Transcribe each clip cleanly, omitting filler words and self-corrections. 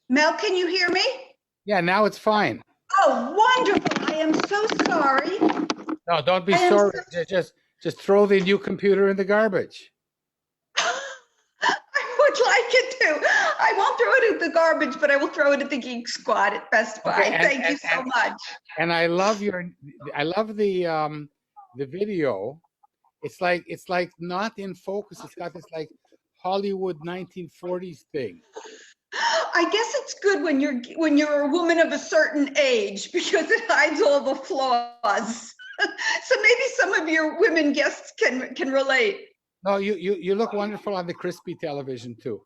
Mel, can you hear me? Yeah, now it's fine. Oh, wonderful. I am so sorry. No, don't be I am sorry. so Just throw the new computer in the garbage. I would like it to. I won't throw it in the garbage, but I will throw it at the Geek Squad at Best Buy. Okay, Thank you so much. and I love the video. It's like not in focus. It's got this like Hollywood 1940s thing. I guess it's good when you're a woman of a certain age because it hides all the flaws. So maybe some of your women guests can relate. No, you look wonderful on the crispy television too.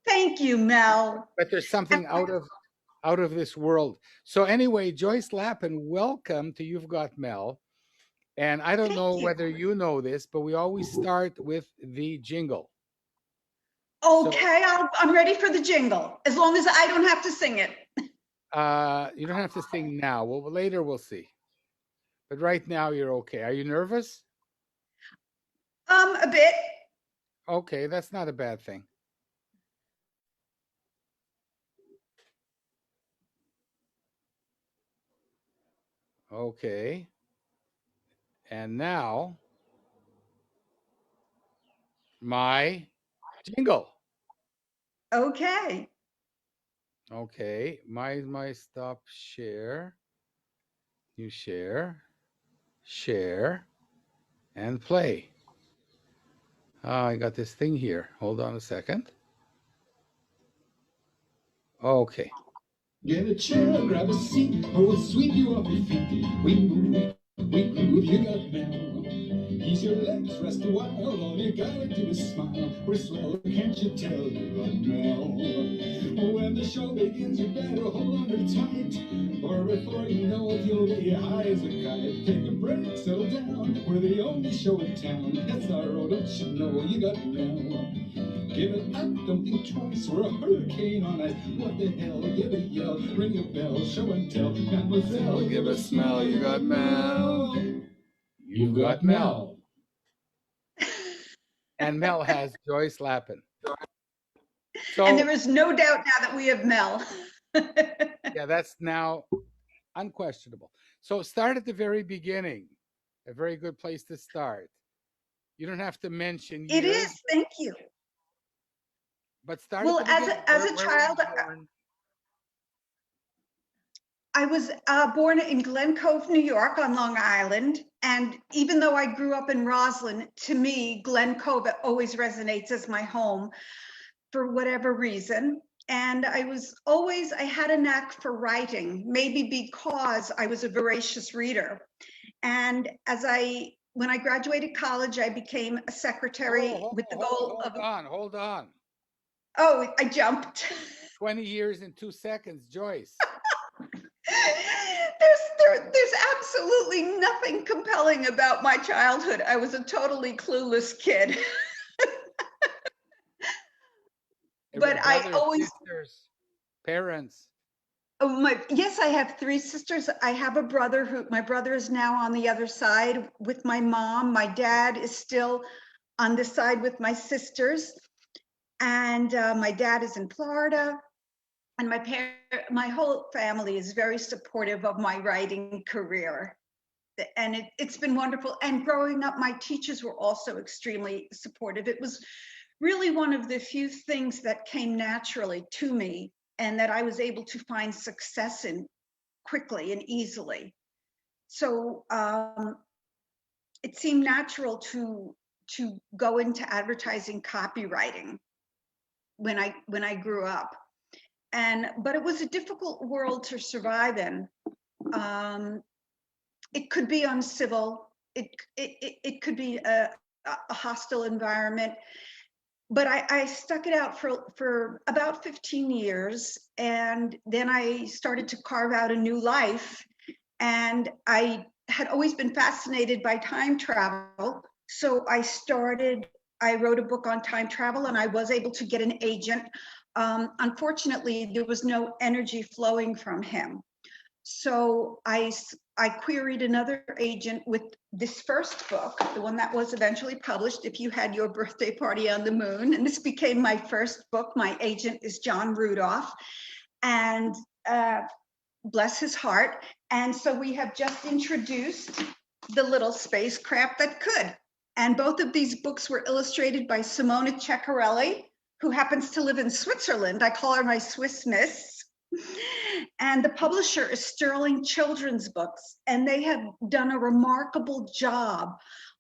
Thank you, Mel. But there's something out of this world. So anyway, Joyce Lapin, welcome to You've Got Mel. And I don't know whether you know this, but we always start with the jingle. Okay, I'm ready for the jingle, as long as I don't have to sing it. You don't have to sing now. Well, later we'll see. But right now you're okay. Are you nervous? A bit. Okay, that's not a bad thing. Okay. And now my jingle. Okay. Okay, my stop share. You share, and play. I got this thing here. Hold on a second. Okay. Get a chair, grab a seat, or we'll sweep you off your feet. We move, you got Mel. Ease your legs, rest a while, all you gotta do is smile. We're swell, can't you tell you got Mel? When the show begins, you better hold on her tight, or before you know it, you'll be high as a kite. Take a break, settle down, we're the only show in town. That's our road, don't you know you got Mel? Give it up, don't think twice, we're a hurricane on ice. What the hell, give a yell, ring a bell, show and tell. Mademoiselle, give a smell, you got Mel. You've got Mel. And Mel has Joyce Lapin. So, and there is no doubt now that we have Mel. Yeah, that's now unquestionable. So start at the very beginning. A very good place to start. You don't have to mention years. It is, thank you. But start Well, at the beginning. as a child, I was born in Glen Cove, New York on Long Island. And even though I grew up in Roslyn, to me, Glen Cove always resonates as my home for whatever reason. And I had a knack for writing, maybe because I was a voracious reader. And when I graduated college, I became a secretary with the goal of— Hold on. Oh, I jumped. 20 years in 2 seconds, Joyce. There's absolutely nothing compelling about my childhood. I was a totally clueless kid. But I always— sisters, parents. Yes, I have 3 sisters. I have a brother my brother is now on the other side with my mom. My dad is still on this side with my sisters. And my dad is in Florida. And my whole family is very supportive of my writing career. And it's been wonderful. And growing up, my teachers were also extremely supportive. It was really one of the few things that came naturally to me and that I was able to find success in quickly and easily. So it seemed natural to go into advertising copywriting when I grew up. But it was a difficult world to survive in. It could be uncivil. It could be a hostile environment. But I stuck it out for about 15 years. And then I started to carve out a new life. And I had always been fascinated by time travel. So I wrote a book on time travel, and I was able to get an agent. Unfortunately, there was no energy flowing from him. So I I queried another agent with this first book, the one that was eventually published, If You Had Your Birthday Party on the Moon. And this became my first book. My agent is John Rudolph, and bless his heart. And so we have just introduced The Little Spacecraft That Could. And both of these books were illustrated by Simona Ceccarelli, who happens to live in Switzerland. I call her my Swiss Miss. And the publisher is Sterling Children's Books, and they have done a remarkable job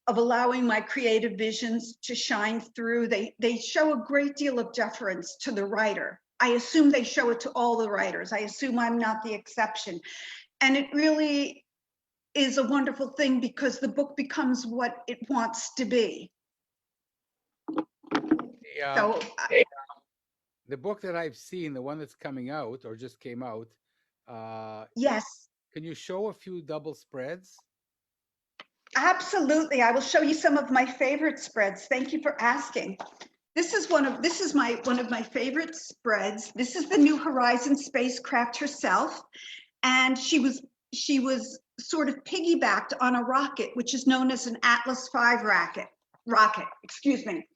of allowing my creative visions to shine through. They show a great deal of deference to the writer. I assume they show it to all the writers. I assume I'm not the exception. And it really is a wonderful thing because the book becomes what it wants to be. So the book that I've seen, the one that's coming out or just came out, yes, can you show a few double spreads? absolutely. I will show you some of my favorite spreads. Thank you for asking. This is one of my favorite spreads. This is the New Horizons spacecraft herself, and she was sort of piggybacked on a rocket, which is known as an Atlas V rocket, excuse me.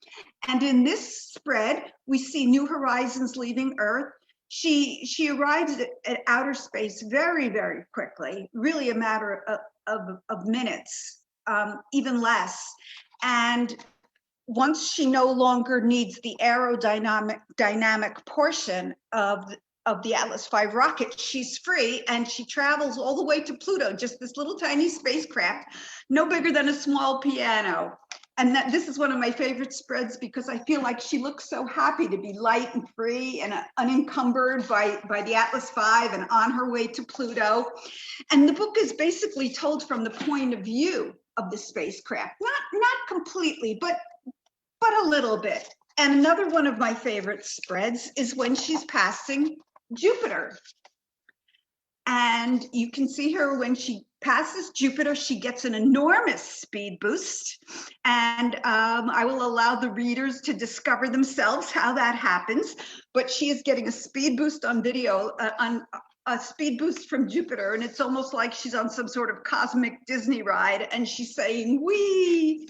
And in this spread, we see New Horizons leaving Earth. She arrives at outer space very, very quickly, really a matter of minutes, even less. And once she no longer needs the aerodynamic portion of the Atlas V rocket, she's free, and she travels all the way to Pluto, just this little tiny spacecraft, no bigger than a small piano. And this is one of my favorite spreads because I feel like she looks so happy to be light and free and unencumbered by the Atlas V and on her way to Pluto. And the book is basically told from the point of view of the spacecraft, not completely, but a little bit. And another one of my favorite spreads is when she's passing Jupiter. And you can see her when she passes Jupiter, she gets an enormous speed boost. And I will allow the readers to discover themselves how that happens. But she is getting a speed boost on video, on a speed boost from Jupiter. And it's almost like she's on some sort of cosmic Disney ride and she's saying, wee.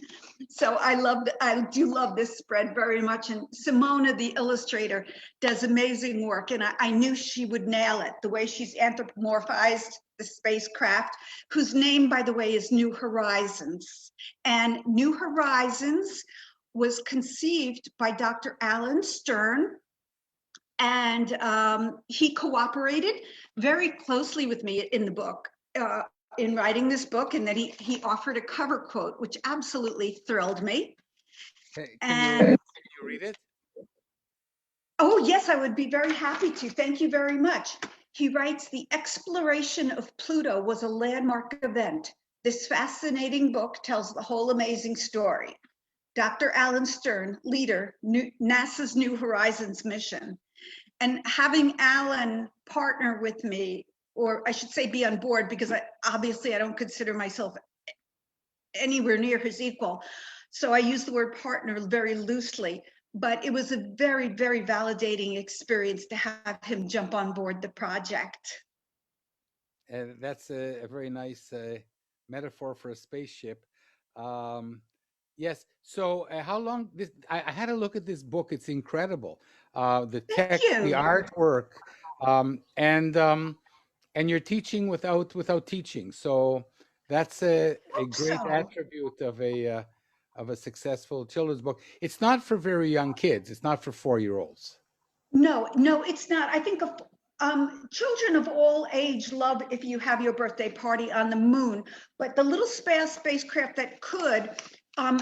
So I do love this spread very much. And Simona, the illustrator, does amazing work. And I knew she would nail it, the way she's anthropomorphized the spacecraft, whose name, by the way, is New Horizons. And New Horizons was conceived by Dr. Alan Stern. And he cooperated very closely with me in the book, in writing this book, and that he offered a cover quote, which absolutely thrilled me. Hey, can you read it? Oh, yes, I would be very happy to. Thank you very much. He writes, "The exploration of Pluto was a landmark event. This fascinating book tells the whole amazing story. Dr. Alan Stern, leader, NASA's New Horizons mission." And having Alan partner with me, or I should say be on board, because obviously I don't consider myself anywhere near his equal. So I use the word partner very loosely, but it was a very, very validating experience to have him jump on board the project. That's a very nice metaphor for a spaceship. Yes. So how long this? I had a look at this book. It's incredible. The text, the artwork, and you're teaching without teaching. So that's a great attribute of a successful children's book. It's not for very young kids. It's not for 4-year-olds. No, it's not. I think children of all age love If You Have Your Birthday Party on the Moon, but The Little Spacecraft That Could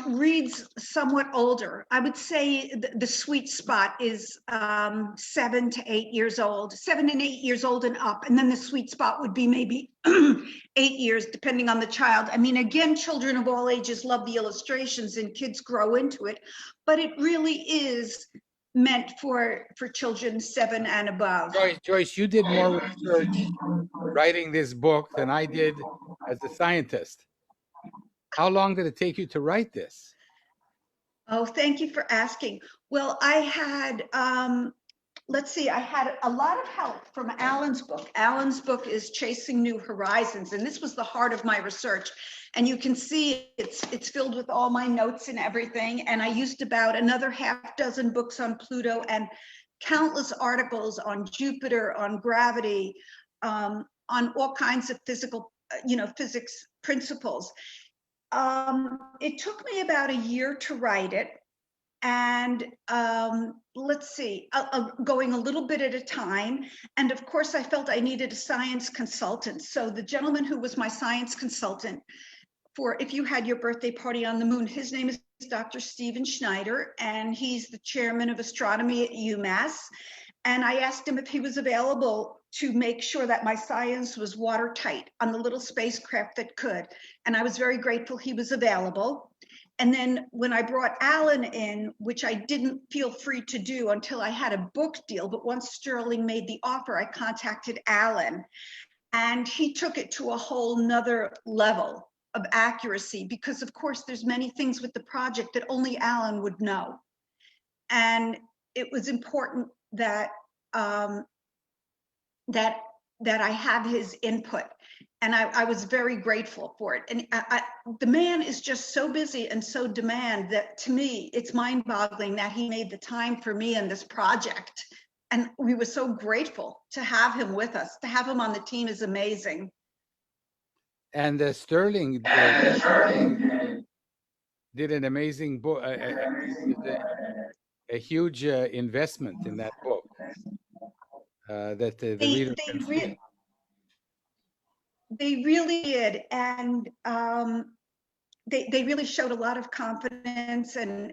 reads somewhat older. I would say the sweet spot is 7 to 8 years old, 7 and 8 years old and up. And then the sweet spot would be maybe 8 years, depending on the child. I mean, again, children of all ages love the illustrations and kids grow into it, but it really is meant for children 7 and above. Joyce, you did more research writing this book than I did as a scientist. How long did it take you to write this? Oh, thank you for asking. Well, I had let's see, I had a lot of help from Alan's book. Alan's book is Chasing New Horizons, and this was the heart of my research. And you can see it's filled with all my notes and everything. And I used about another half dozen books on Pluto and countless articles on Jupiter, on gravity, on all kinds of physical, physics principles. It took me about a year to write it. And let's see, going a little bit at a time. And of course, I felt I needed a science consultant. So the gentleman who was my science consultant for If You Had Your Birthday Party on the Moon, his name is Dr. Stephen Schneider, and he's the chairman of astronomy at UMass. And I asked him if he was available to make sure that my science was watertight on the little spacecraft that could. And I was very grateful he was available. And then when I brought Alan in, which I didn't feel free to do until I had a book deal, but once Sterling made the offer, I contacted Alan, and he took it to a whole nother level of accuracy, because of course there's many things with the project that only Alan would know. And it was important that that I have his input. And I was very grateful for it. And the man is just so busy and so demand that, to me, it's mind-boggling that he made the time for me and this project. And we were so grateful to have him with us. To have him on the team is amazing. And Sterling did an amazing book, a huge investment in that book that the reader can see. They really did, and they really showed a lot of confidence. And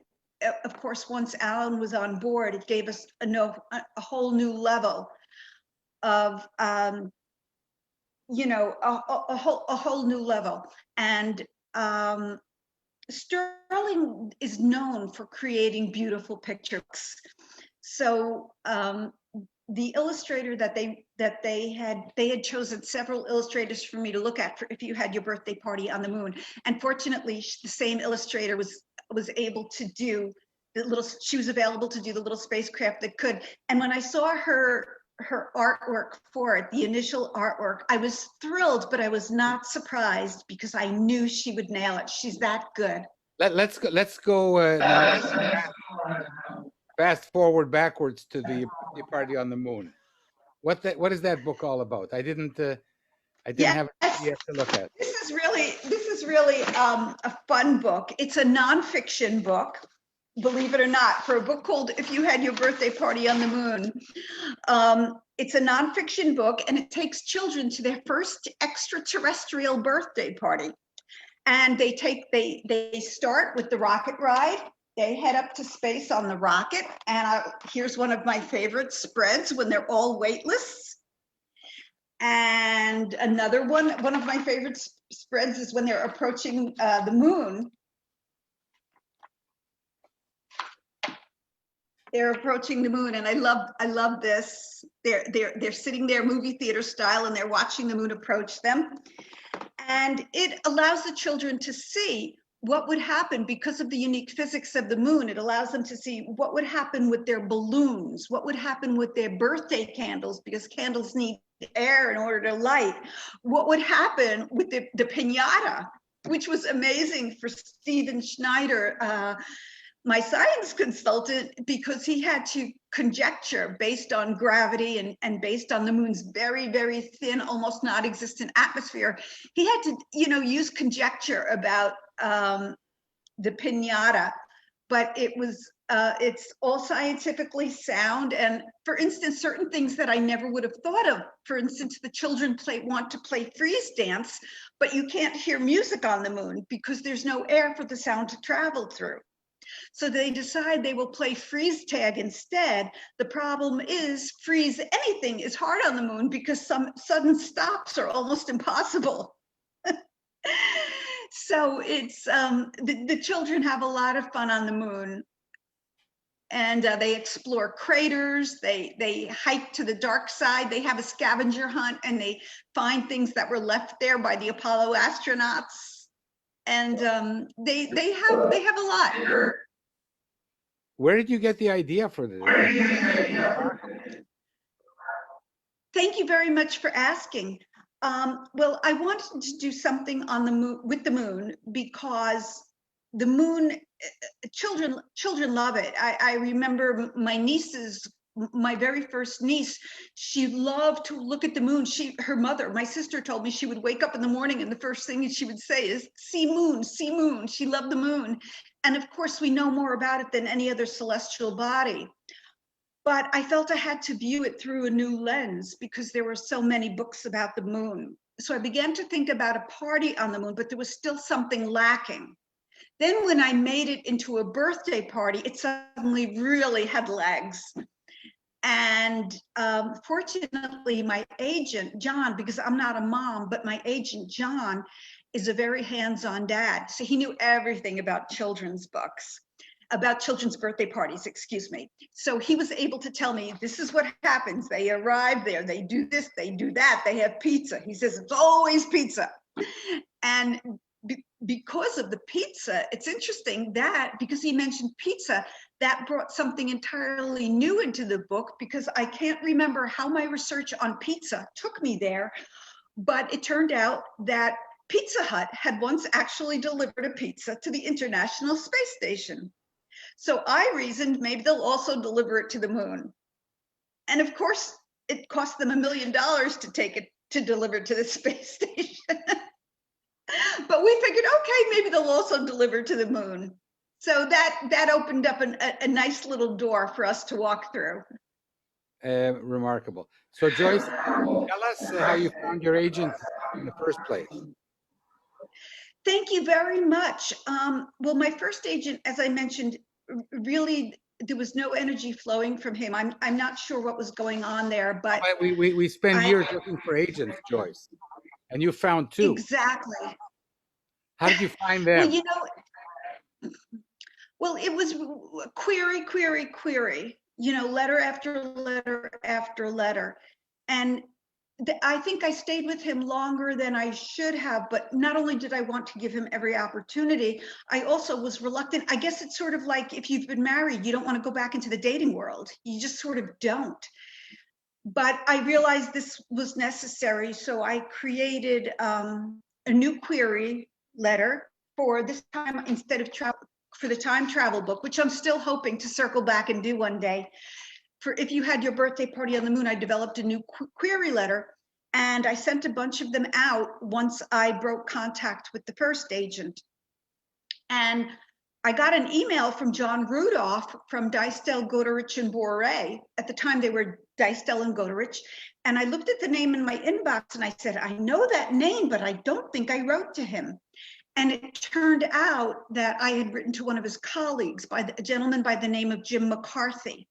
of course, once Alan was on board, it gave us a whole new level of, a whole new level. And Sterling is known for creating beautiful pictures. So the illustrator that they had chosen several illustrators for me to look at for If You Had Your Birthday Party on the Moon. And fortunately, the same illustrator was able to do she was available to do the Little Spacecraft That Could. And when I saw her artwork for it, the initial artwork, I was thrilled, but I was not surprised, because I knew she would nail it. She's that good. Let's go now. Fast forward backwards to the Party on the Moon. What is that book all about? I didn't have it yet to look at. This is really a fun book. It's a nonfiction book, believe it or not, for a book called If You Had Your Birthday Party on the Moon. It's a nonfiction book, and it takes children to their first extraterrestrial birthday party. And they start with the rocket ride. They head up to space on the rocket, and here's one of my favorite spreads when they're all weightless. And another one of my favorite spreads is when they're approaching the moon. They're approaching the moon, and I love this. They're sitting there movie theater style, and they're watching the moon approach them. And it allows the children to see what would happen because of the unique physics of the moon. It allows them to see what would happen with their balloons, what would happen with their birthday candles, because candles need air in order to light, what would happen with the piñata, which was amazing for Stephen Schneider, my science consultant, because he had to conjecture based on gravity and based on the moon's very, very thin, almost non-existent atmosphere. He had to, use conjecture about the piñata, but it's all scientifically sound. And for instance, certain things that I never would have thought of, for instance, the children want to play freeze dance, but you can't hear music on the moon because there's no air for the sound to travel through. So they decide they will play freeze tag instead. The problem is freeze anything is hard on the moon because some sudden stops are almost impossible. So it's the children have a lot of fun on the moon, and they explore craters. They hike to the dark side. They have a scavenger hunt, and they find things that were left there by the Apollo astronauts. And they have a lot. Where did you get the idea for this? Thank you very much for asking. Well, I wanted to do something on the moon with the moon because the moon, children love it. I remember my nieces, my very first niece, she loved to look at the moon. Her mother, my sister, told me she would wake up in the morning and the first thing she would say is, "See moon, see moon." She loved the moon. And of course, we know more about it than any other celestial body. But I felt I had to view it through a new lens because there were so many books about the moon. So I began to think about a party on the moon, but there was still something lacking. Then when I made it into a birthday party, it suddenly really had legs. And fortunately, my agent, John, because I'm not a mom, but my agent, John, is a very hands-on dad. So he knew everything about children's books, about children's birthday parties, excuse me. So he was able to tell me, this is what happens. They arrive there, they do this, they do that, they have pizza. He says, it's always pizza. And because of the pizza, it's interesting that because he mentioned pizza, that brought something entirely new into the book because I can't remember how my research on pizza took me there, but it turned out that Pizza Hut had once actually delivered a pizza to the International Space Station. So I reasoned maybe they'll also deliver it to the moon. And of course, it cost them $1 million to take it to deliver it to the space station. But we figured, okay, maybe they'll also deliver to the moon. So that opened up a nice little door for us to walk through. Remarkable. So Joyce, tell us how you found your agent in the first place. Thank you very much. Well, my first agent, as I mentioned, really, there was no energy flowing from him. I'm not sure what was going on there, but we spend years looking for agents, Joyce, and you found two. Exactly. How did you find them? Well, you know, well, it was query, query, query, you know, letter after letter after letter. And I think I stayed with him longer than I should have, but not only did I want to give him every opportunity, I also was reluctant. I guess it's sort of like if you've been married, you don't want to go back into the dating world. You just sort of don't. But I realized this was necessary, so I created a new query letter for this time instead of for the time travel book, which I'm still hoping to circle back and do one day. For if you had your birthday party on the moon, I developed a new query letter and I sent a bunch of them out once I broke contact with the first agent. And I got an email from John Rudolph from Dystel, Goderich, and Bourret. At the time, they were Dystel and Goderich. And I looked at the name in my inbox and I said, I know that name, but I don't think I wrote to him. And it turned out that I had written to one of his colleagues, a gentleman by the name of Jim McCarthy.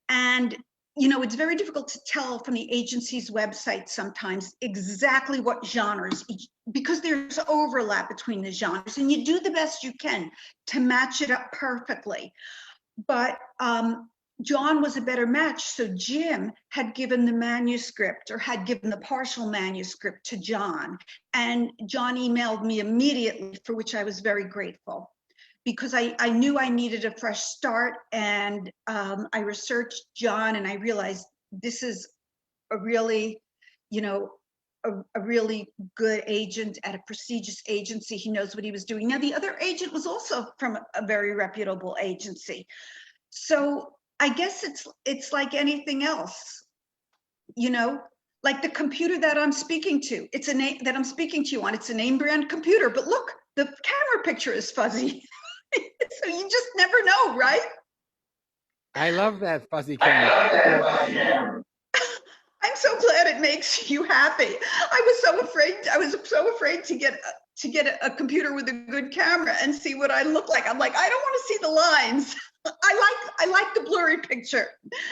And, you know, it's very difficult to tell from the agency's website sometimes exactly what genres, because there's overlap between the genres, and you do the best you can to match it up perfectly. But John was a better match, so Jim had given the manuscript or had given the partial manuscript to John, and John emailed me immediately, for which I was very grateful, because I knew I needed a fresh start, and I researched John and I realized this is a really, you know, a really good agent at a prestigious agency. He knows what he was doing. Now, the other agent was also from a very reputable agency. So I guess it's like anything else, you know, like the computer that I'm speaking to. It's a name that I'm speaking to you on. It's a name brand computer, but look, the camera picture is fuzzy. So you just never know, right? I love that fuzzy camera. I'm so glad it makes you happy. I was so afraid to get a computer with a good camera and see what I look like. I'm like, I don't want to see the lines. I like the blurry picture.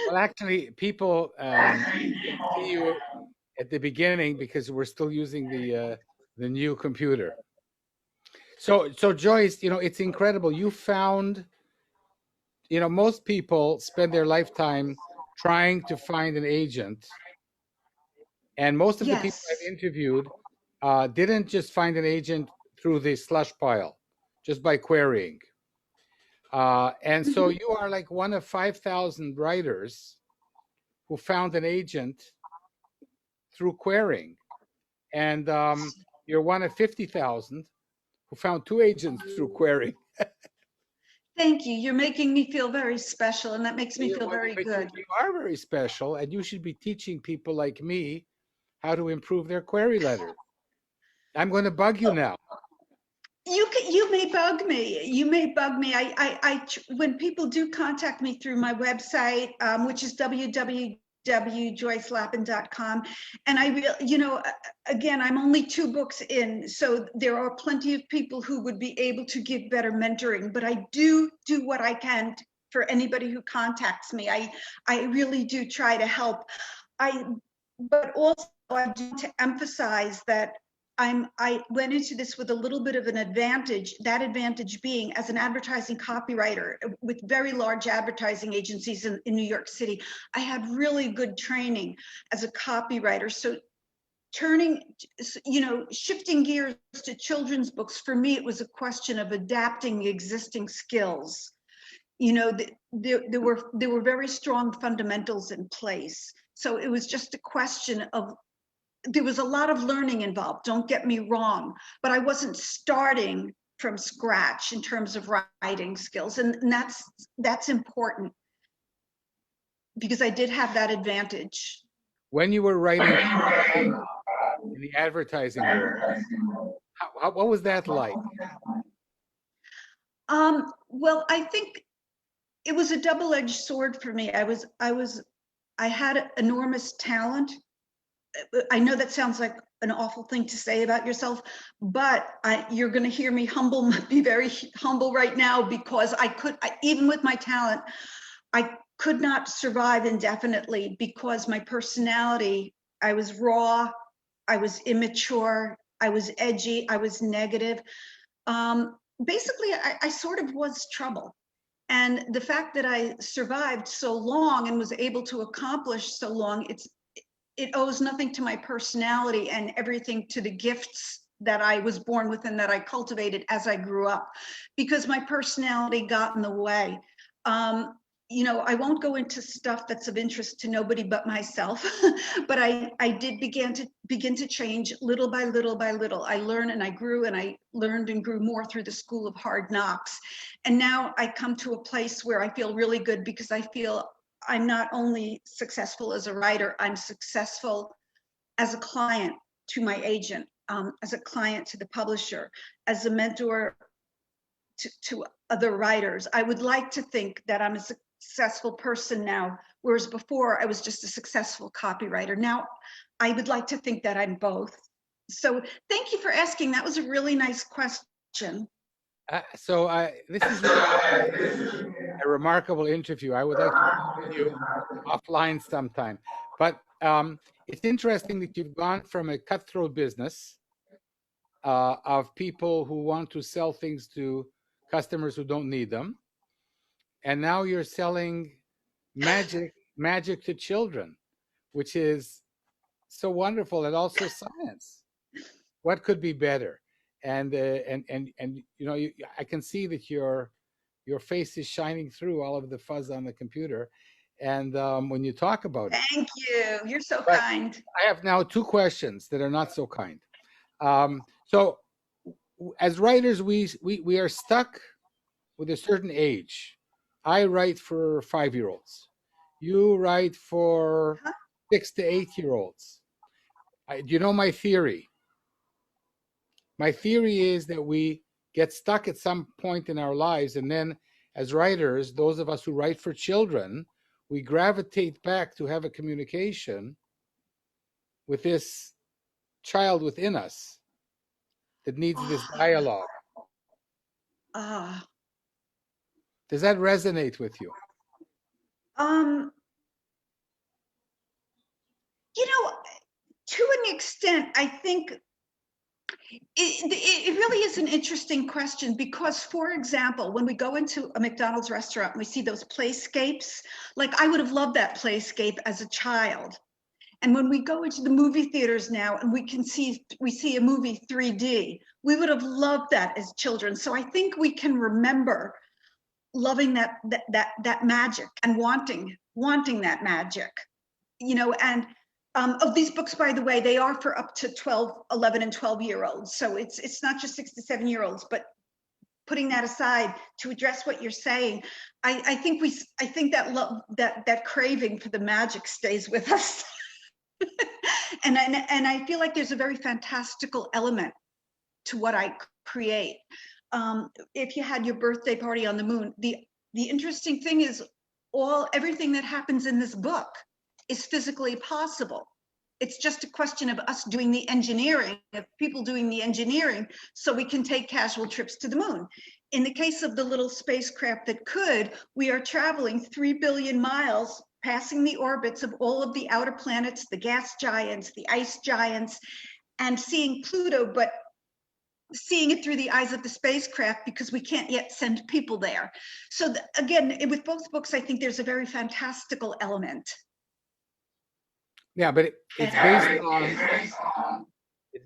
Well, actually, people see you at the beginning because we're still using the new computer. So Joyce, you know, it's incredible. You found, you know, most people spend their lifetime trying to find an agent, and most of the people I've interviewed didn't just find an agent through the slush pile, just by querying. And so you are like one of 5,000 writers who found an agent through querying. And you're one of 50,000 who found two agents through querying. Thank you. You're making me feel very special, and that makes me feel very But good. you are very special, and you should be teaching people like me how to improve their query letters. I'm going to bug you now. You may bug me. You may bug me. When people do contact me through my website, which is www.joycelapin.com, and again, I'm only 2 books in, so there are plenty of people who would be able to give better mentoring, but I do what I can for anybody who contacts me. I really do try to help. But also I do to emphasize that I went into this with a little bit of an advantage, that advantage being as an advertising copywriter with very large advertising agencies in New York City. I had really good training as a copywriter. So shifting gears to children's books, for me, it was a question of adapting the existing skills. There were very strong fundamentals in place. So it was just a question of, there was a lot of learning involved, don't get me wrong, but I wasn't starting from scratch in terms of writing skills. And that's important because I did have that advantage. When you were writing in the advertising world, what was that like? Well, I think it was a double-edged sword for me. I had enormous talent. I know that sounds like an awful thing to say about yourself, but you're going to hear me be very humble right now, because even with my talent, I could not survive indefinitely because my personality, I was raw, I was immature, I was edgy, I was negative. Basically, I sort of was trouble. And the fact that I survived so long and was able to accomplish so long, it owes nothing to my personality and everything to the gifts that I was born with and that I cultivated as I grew up, because my personality got in the way. I won't go into stuff that's of interest to nobody but myself, but I did begin to change little by little by little. I learned and I grew, and I learned and grew more through the school of hard knocks. And now I come to a place where I feel really good, because I feel I'm not only successful as a writer, I'm successful as a client to my agent, as a client to the publisher, as a mentor to other writers. I would like to think that I'm a successful person now, whereas before I was just a successful copywriter. Now, I would like to think that I'm both. So thank you for asking. That was a really nice question. This is a remarkable interview. I would like to talk to you offline sometime. But it's interesting that you've gone from a cutthroat business of people who want to sell things to customers who don't need them, and now you're selling magic to children, which is so wonderful, and also science. What could be better? And I can see that your face is shining through all of the fuzz on the computer, and when you talk about it. Thank you. You're so kind. I have now 2 questions that are not so kind. So, as writers, we are stuck with a certain age. I write for 5-year-olds. You write for 6 to 8-year-olds. Do you know my theory? My theory is that we get stuck at some point in our lives, and then as writers, those of us who write for children, we gravitate back to have a communication with this child within us that needs this dialogue. Does that resonate with you? To an extent, I think it really is an interesting question, because, for example, when we go into a McDonald's restaurant and we see those playscapes, like I would have loved that playscape as a child. And when we go into the movie theaters now and we see a movie 3D, we would have loved that as children. So I think we can remember loving that magic and wanting that magic, you know. And of these books, by the way, they are for up to 11 and 12-year-olds. So it's not just 6 to 7-year-olds, but putting that aside to address what you're saying, I think that love, that craving for the magic stays with us. and I feel like there's a very fantastical element to what I create. If you had your birthday party on the moon, the interesting thing is everything that happens in this book is physically possible. It's just a question of us doing the engineering, of people doing the engineering, so we can take casual trips to the moon. In the case of the Little Spacecraft That Could, we are traveling 3 billion miles, passing the orbits of all of the outer planets, the gas giants, the ice giants, and seeing Pluto, but seeing it through the eyes of the spacecraft, because we can't yet send people there. So again, with both books, I think there's a very fantastical element. Yeah, but it's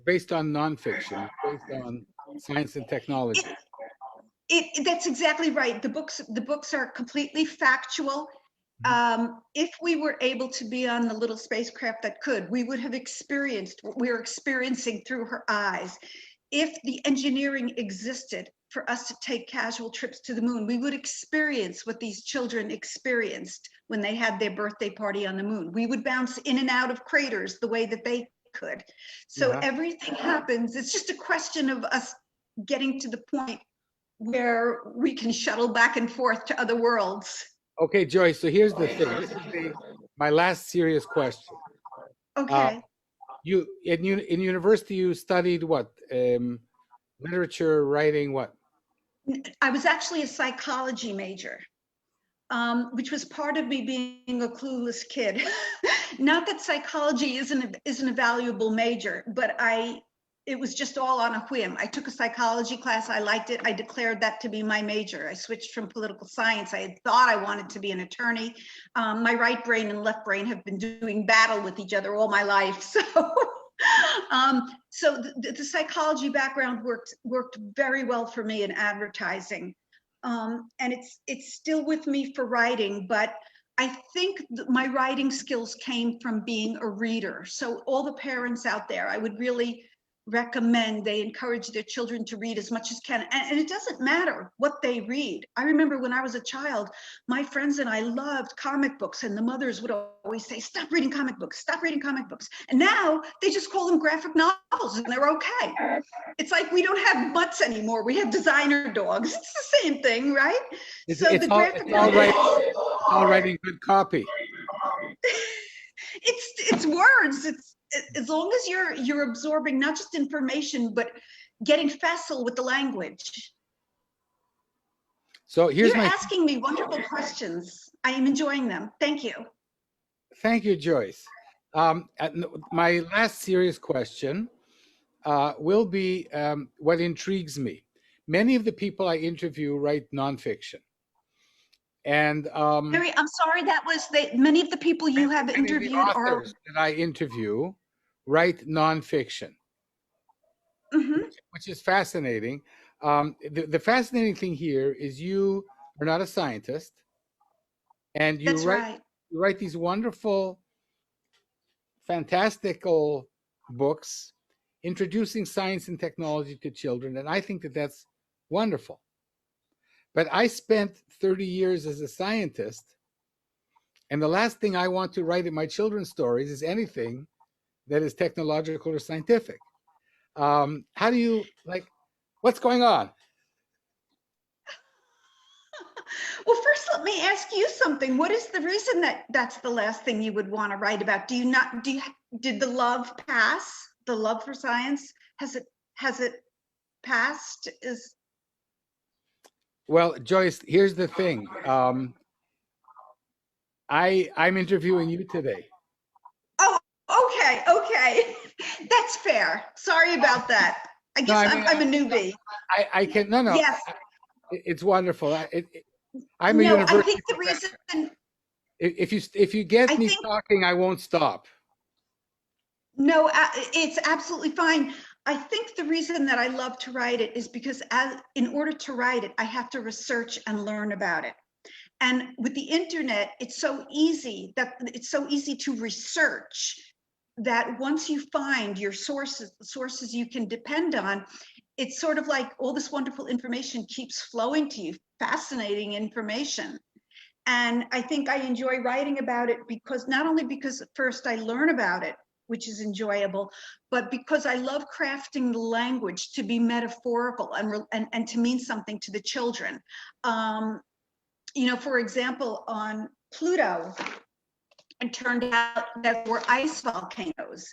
based on nonfiction. It's based on science and technology. That's exactly right. The books are completely factual. If we were able to be on the Little Spacecraft That Could, we would have experienced what we're experiencing through her eyes. If the engineering existed for us to take casual trips to the moon, we would experience what these children experienced when they had their birthday party on the moon. We would bounce in and out of craters the way that they could. So everything happens. It's just a question of us getting to the point where we can shuttle back and forth to other worlds. Okay, Joyce, so here's the thing. This is my last serious question. Okay. You in university, you studied what? Literature, writing, what? I was actually a psychology major, which was part of me being a clueless kid. Not that psychology isn't a valuable major, but it was just all on a whim. I took a psychology class. I liked it. I declared that to be my major. I switched from political science. I had thought I wanted to be an attorney. My right brain and left brain have been doing battle with each other all my life. So, so the psychology background worked very well for me in advertising. And it's still with me for writing, but I think my writing skills came from being a reader. So all the parents out there, I would really recommend they encourage their children to read as much as can. And it doesn't matter what they read. I remember when I was a child, my friends and I loved comic books, and the mothers would always say, stop reading comic books, stop reading comic books. And now they just call them graphic novels and they're okay. It's like we don't have mutts anymore. We have designer dogs. It's the same thing, right? It's all writing good copy. It's words. It's as long as you're absorbing not just information, but getting facile with the language. So you're asking me wonderful questions. I am enjoying them. Thank you. Thank you, Joyce. My last serious question will be what intrigues me. Many of the people I interview write nonfiction. And I'm sorry, many of the people you have interviewed are that I interview write nonfiction, which is fascinating. The fascinating thing here is you are not a scientist, and you write these wonderful, fantastical books introducing science and technology to children, and I think that that's wonderful. But I spent 30 years as a scientist, and the last thing I want to write in my children's stories is anything that is technological or scientific. How do you, what's going on? Well, first, let me ask you something. What is the reason that that's the last thing you would want to write about? Did the love pass? The love for science, has it passed? Well, Joyce, here's the thing. I'm interviewing you today. Oh, okay. That's fair. Sorry about that. I guess I'm a newbie. I can, no. Yes. It's wonderful. I'm a university I think the professor. reason. If you get me talking, I won't stop. No, it's absolutely fine. I think the reason that I love to write it is because in order to write it, I have to research and learn about it. And with the internet, it's so easy to research that once you find your sources you can depend on, it's sort of like all this wonderful information keeps flowing to you, fascinating information. And I think I enjoy writing about it because not only because first I learn about it, which is enjoyable, but because I love crafting the language to be metaphorical and to mean something to the children. You know, for example, on Pluto, it turned out that there were ice volcanoes.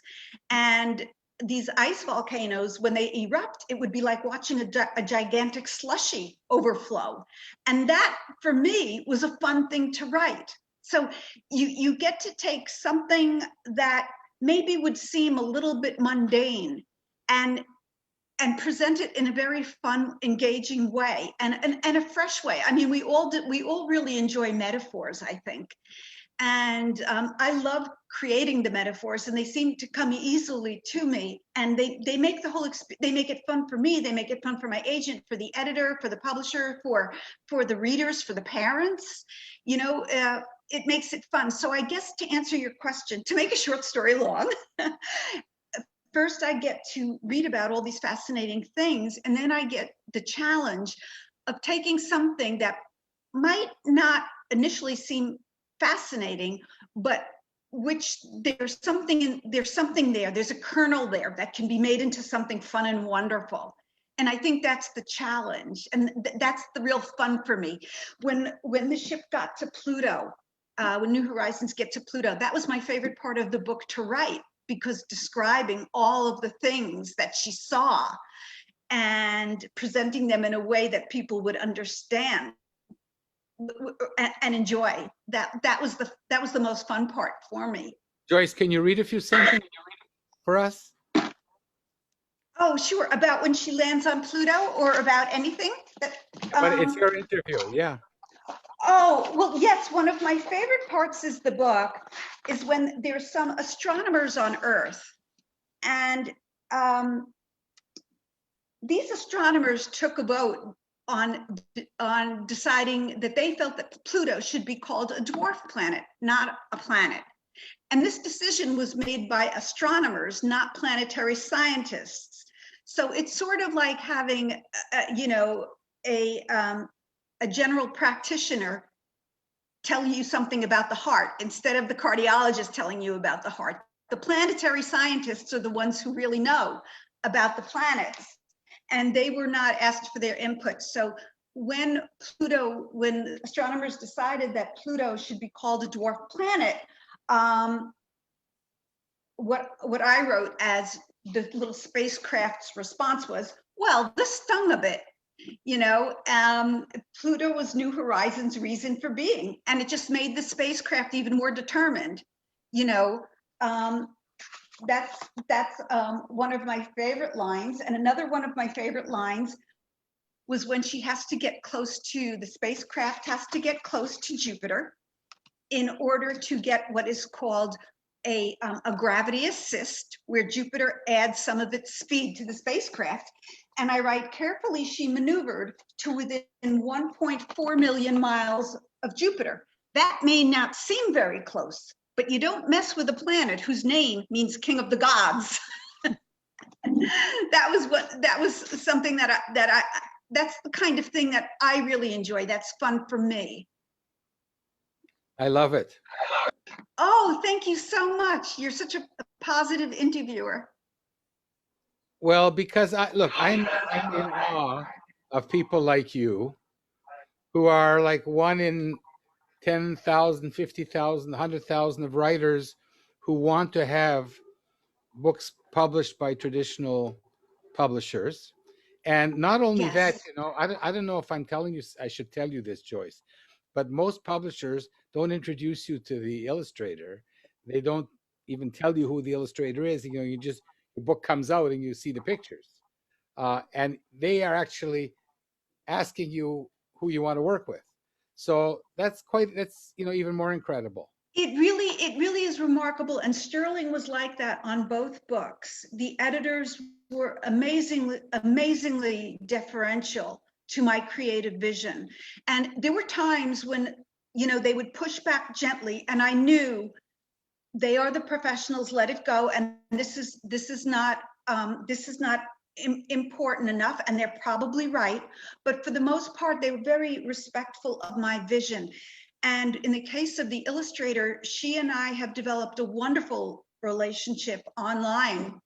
And these ice volcanoes, when they erupt, it would be like watching a gigantic slushy overflow. And that, for me, was a fun thing to write. So you get to take something that maybe would seem a little bit mundane and present it in a very fun, engaging way and a fresh way. I mean, we all really enjoy metaphors, I think. And I love creating the metaphors, and they seem to come easily to me. And they make the whole they make it fun for me. They make it fun for my agent, for the editor, for the publisher, for the readers, for the parents. You know, it makes it fun. So I guess to answer your question, to make a short story long, first I get to read about all these fascinating things, and then I get the challenge of taking something that might not initially seem fascinating, but which there's something there, there's a kernel there that can be made into something fun and wonderful. And I think that's the challenge, and that's the real fun for me. When the ship got to Pluto, when New Horizons get to Pluto, that was my favorite part of the book to write, because describing all of the things that she saw and presenting them in a way that people would understand and enjoy, that was the most fun part for me. Joyce, can you read a few sentences for us? Oh, sure. About when she lands on Pluto, or about anything? But it's your interview, yeah. Oh, well, yes. One of my favorite parts is the book is when there's some astronomers on Earth, and these astronomers took a vote on deciding that they felt that Pluto should be called a dwarf planet, not a planet. And this decision was made by astronomers, not planetary scientists. So it's sort of like having, you know, a general practitioner tell you something about the heart instead of the cardiologist telling you about the heart. The planetary scientists are the ones who really know about the planets, and they were not asked for their input. So when astronomers decided that Pluto should be called a dwarf planet, what I wrote as the little spacecraft's response was, well, this stung a bit. You know, Pluto was New Horizons' reason for being, and it just made the spacecraft even more determined. You know, that's one of my favorite lines. And another one of my favorite lines was when she has to get close to, the spacecraft has to get close to Jupiter in order to get what is called a gravity assist, where Jupiter adds some of its speed to the spacecraft. And I write, carefully she maneuvered to within 1.4 million miles of Jupiter. That may not seem very close, but you don't mess with a planet whose name means king of the gods. That was something that's the kind of thing that I really enjoy. That's fun for me. I love it. Oh, thank you so much. You're such a positive interviewer. Well, because I'm in awe of people like you, who are like one in 10,000, 50,000, 100,000 of writers who want to have books published by traditional publishers. And not only that, Yes. you know, I don't know if I'm telling you, I should tell you this, Joyce, but most publishers don't introduce you to the illustrator. They don't even tell you who the illustrator is. You know, your book comes out and you see the pictures. And they are actually asking you who you want to work with. So that's, you know, even more incredible. It really is remarkable. And Sterling was like that on both books. The editors were amazingly deferential to my creative vision. And there were times when, you know, they would push back gently, and I knew they are the professionals, let it go. And this is not important enough, and they're probably right. But for the most part, they were very respectful of my vision. And in the case of the illustrator, she and I have developed a wonderful relationship online.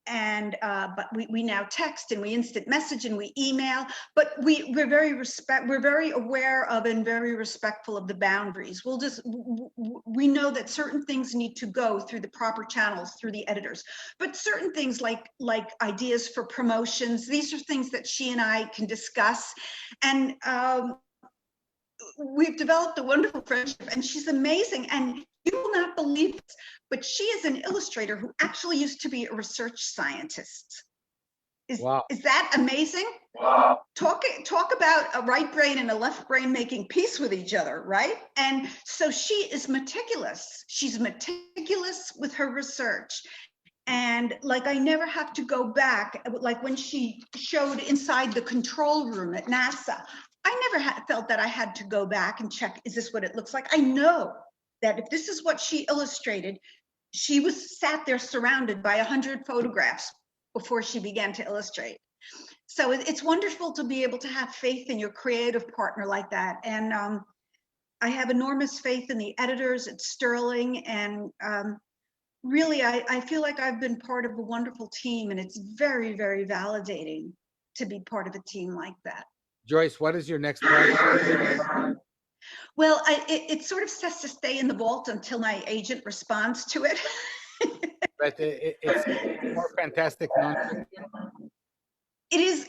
And but we now text, and we instant message, and we email. But we're very aware of and very respectful of the boundaries. We know that certain things need to go through the proper channels through the editors. But certain things like ideas for promotions, these are things that she and I can discuss. And we've developed a wonderful friendship, and she's amazing. And you will not believe this, but she is an illustrator who actually used to be a research scientist. Wow. Is that amazing? Wow. Talk about a right brain and a left brain making peace with each other, right? And so she is meticulous. She's meticulous with her research. And like, I never have to go back. Like when she showed inside the control room at NASA, I never felt that I had to go back and check, is this what it looks like? I know that if this is what she illustrated, she was sat there surrounded by 100 photographs before she began to illustrate. So it's wonderful to be able to have faith in your creative partner like that. And I have enormous faith in the editors at Sterling. And really, I feel like I've been part of a wonderful team, and it's very, very validating to be part of a team like that. Joyce, what is your next project? Well, it sort of says to stay in the vault until my agent responds to it. But it's more fantastic nonfiction. It is.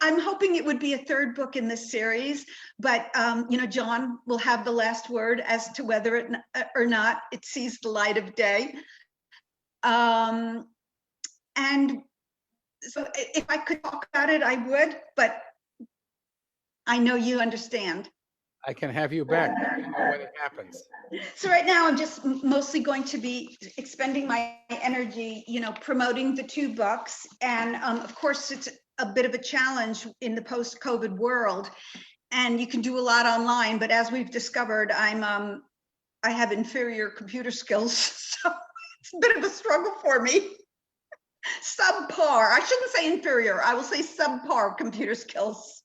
I'm hoping it would be a third book in this series, but you know, John will have the last word as to whether or not it sees the light of day. And so, if I could talk about it, I would, but I know you understand. I can have you back when it happens. So right now I'm just mostly going to be expending my energy, you know, promoting the 2 books. And of course, it's a bit of a challenge in the post-COVID world, and you can do a lot online. But as we've discovered, I have inferior computer skills, so it's a bit of a struggle for me. Subpar. I shouldn't say inferior. I will say subpar computer skills.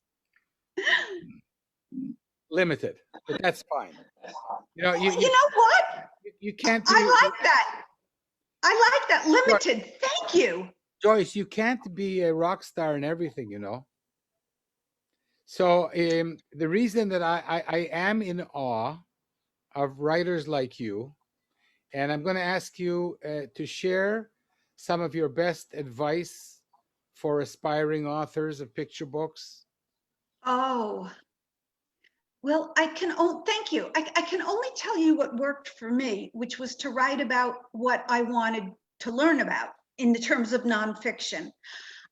Limited, but that's fine. You know, you know what? You can't. I like that. I like that. Limited. Thank you. Joyce, you can't be a rock star in everything, you know. So the reason that I am in awe of writers like you, and I'm going to ask you to share some of your best advice for aspiring authors of picture books. Oh, well, thank you. I can only tell you what worked for me, which was to write about what I wanted to learn about in the terms of nonfiction.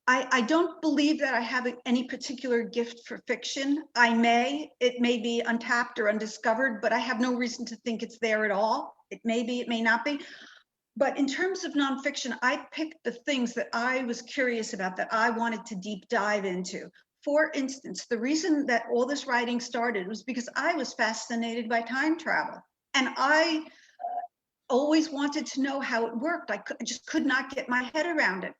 I don't believe that I have any particular gift for fiction. It may be untapped or undiscovered, but I have no reason to think it's there at all. It may be, it may not be. But in terms of nonfiction, I picked the things that I was curious about, that I wanted to deep dive into. For instance, the reason that all this writing started was because I was fascinated by time travel. And I always wanted to know how it worked. I just could not get my head around it.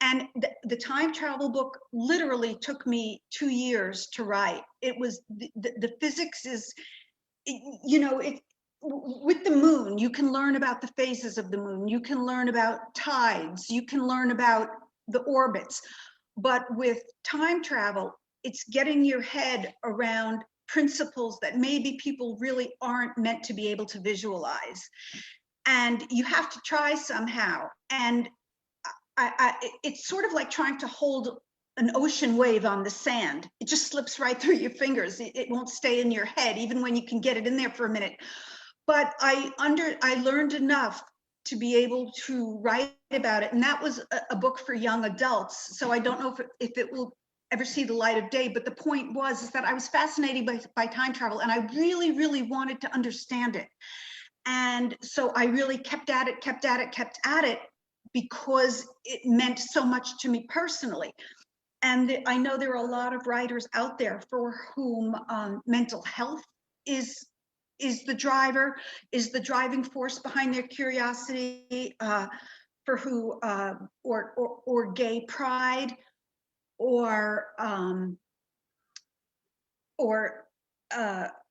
And the time travel book literally took me 2 years to write. It was, the physics is, you know, with the moon, you can learn about the phases of the moon. You can learn about tides. You can learn about the orbits. But with time travel, it's getting your head around principles that maybe people really aren't meant to be able to visualize. And you have to try somehow. And it's sort of like trying to hold an ocean wave on the sand. It just slips right through your fingers. It won't stay in your head, even when you can get it in there for a minute. But I learned enough to be able to write about it. And that was a book for young adults. So I don't know if it will ever see the light of day. But the point is that I was fascinated by time travel, and I really, really wanted to understand it. And so I really kept at it because it meant so much to me personally. And I know there are a lot of writers out there for whom mental health is the driving force behind their curiosity, for who, or gay pride, or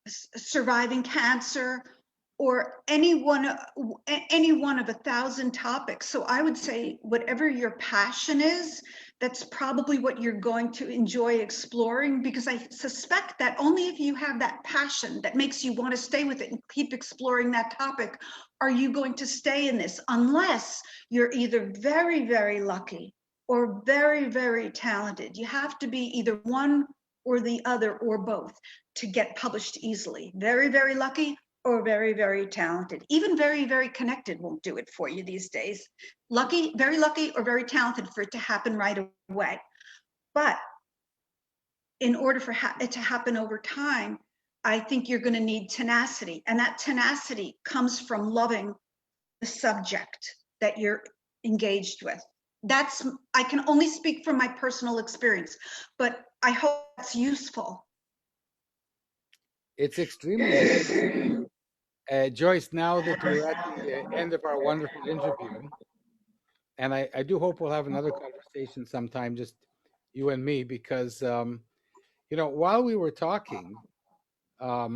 surviving cancer, or any one of 1,000 topics. So I would say whatever your passion is, that's probably what you're going to enjoy exploring, because I suspect that only if you have that passion that makes you want to stay with it and keep exploring that topic, are you going to stay in this, unless you're either very, very lucky or very, very talented. You have to be either one or the other, or both, to get published easily. Very, very lucky, or very, very talented. Even very, very connected won't do it for you these days. Lucky, very lucky, or very talented for it to happen right away. But in order for it to happen over time, I think you're going to need tenacity. And that tenacity comes from loving the subject that you're engaged with. I can only speak from my personal experience, but I hope that's useful. It's extremely useful. Joyce, now that we're at the end of our wonderful interview, and I do hope we'll have another conversation sometime, just you and me, because, while we were talking, I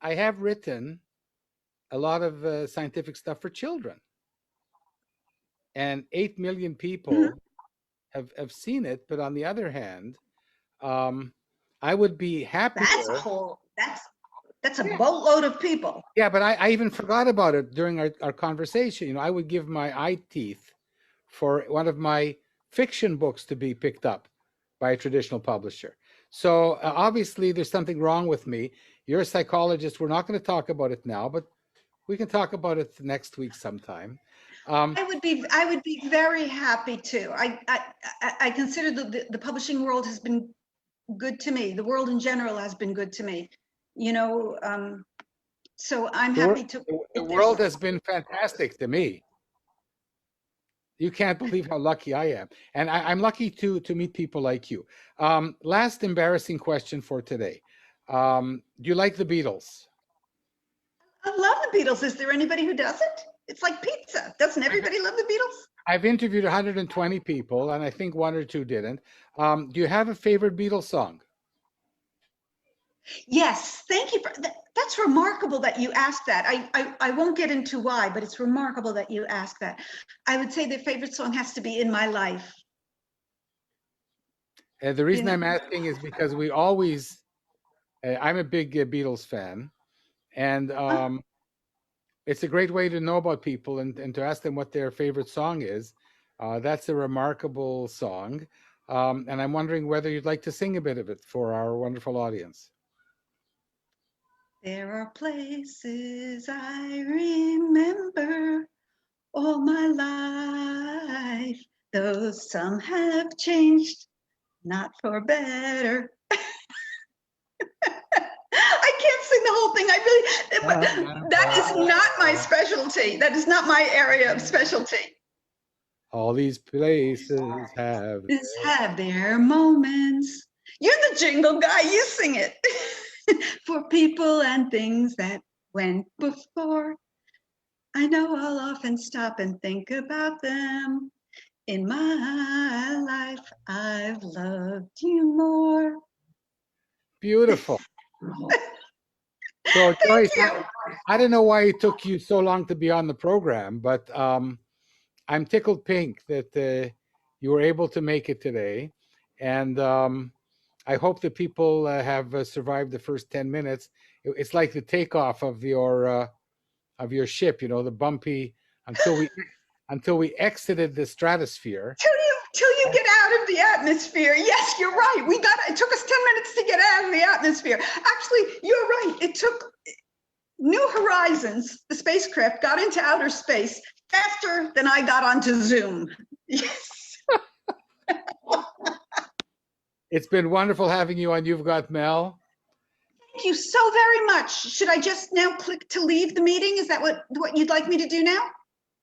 have written a lot of scientific stuff for children. And 8 million people have seen it. But on the other hand, I would be happier. That's a boatload of people. Yeah, but I even forgot about it during our conversation. I would give my eye teeth for one of my fiction books to be picked up by a traditional publisher. So obviously there's something wrong with me. You're a psychologist. We're not going to talk about it now, but we can talk about it next week sometime. I would be very happy to. I consider the publishing world has been good to me. The world in general has been good to me. So I'm happy to. The world has been fantastic to me. You can't believe how lucky I am. And I'm lucky to meet people like you. Last embarrassing question for today. Do you like the Beatles? I love the Beatles. Is there anybody who doesn't? It's like pizza. Doesn't everybody love the Beatles? I've interviewed 120 people, and I think one or two didn't. Do you have a favorite Beatles song? Yes, thank you. That's remarkable that you asked that. I won't get into why, but it's remarkable that you asked that. I would say the favorite song has to be In My Life. The reason I'm asking is because we always, I'm a big Beatles fan, and it's a great way to know about people and to ask them what their favorite song is. That's a remarkable song. And I'm wondering whether you'd like to sing a bit of it for our wonderful audience. There are places I remember all my life, though some have changed, not for better. I can't sing the whole thing. That is not my specialty. That is not my area of specialty. All these places have their moments. You're the jingle guy. You sing it. For people and things that went before, I know I'll often stop and think about them. In my life, I've loved you more. Beautiful. So Joyce, I don't know why it took you so long to be on the program, but I'm tickled pink that you were able to make it today. And I hope that people have survived the first 10 minutes. It's like the takeoff of your ship, the bumpy until we exited the stratosphere. Till you get out of the atmosphere. Yes, you're right. It took us 10 minutes to get out of the atmosphere. Actually, you're right. It took New Horizons, the spacecraft, got into outer space faster than I got onto Zoom. Yes. It's been wonderful having you on You've Got Mel. you so very much. Should I just now click to leave the meeting? Is that what you'd like me to do now?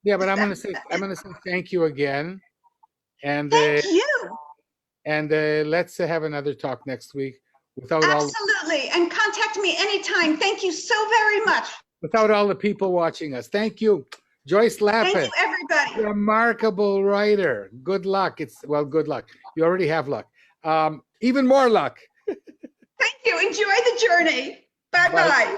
Yeah, but I'm gonna say thank you again, and Thank you. and let's have another talk next week without Absolutely. And contact me anytime. Thank you so very much. without all the people watching us. Thank you, Joyce Lapin. Thank you, everybody. Remarkable writer. Good luck. Good luck. You already have luck. Even more luck. Thank you. Enjoy the journey. Bye-bye.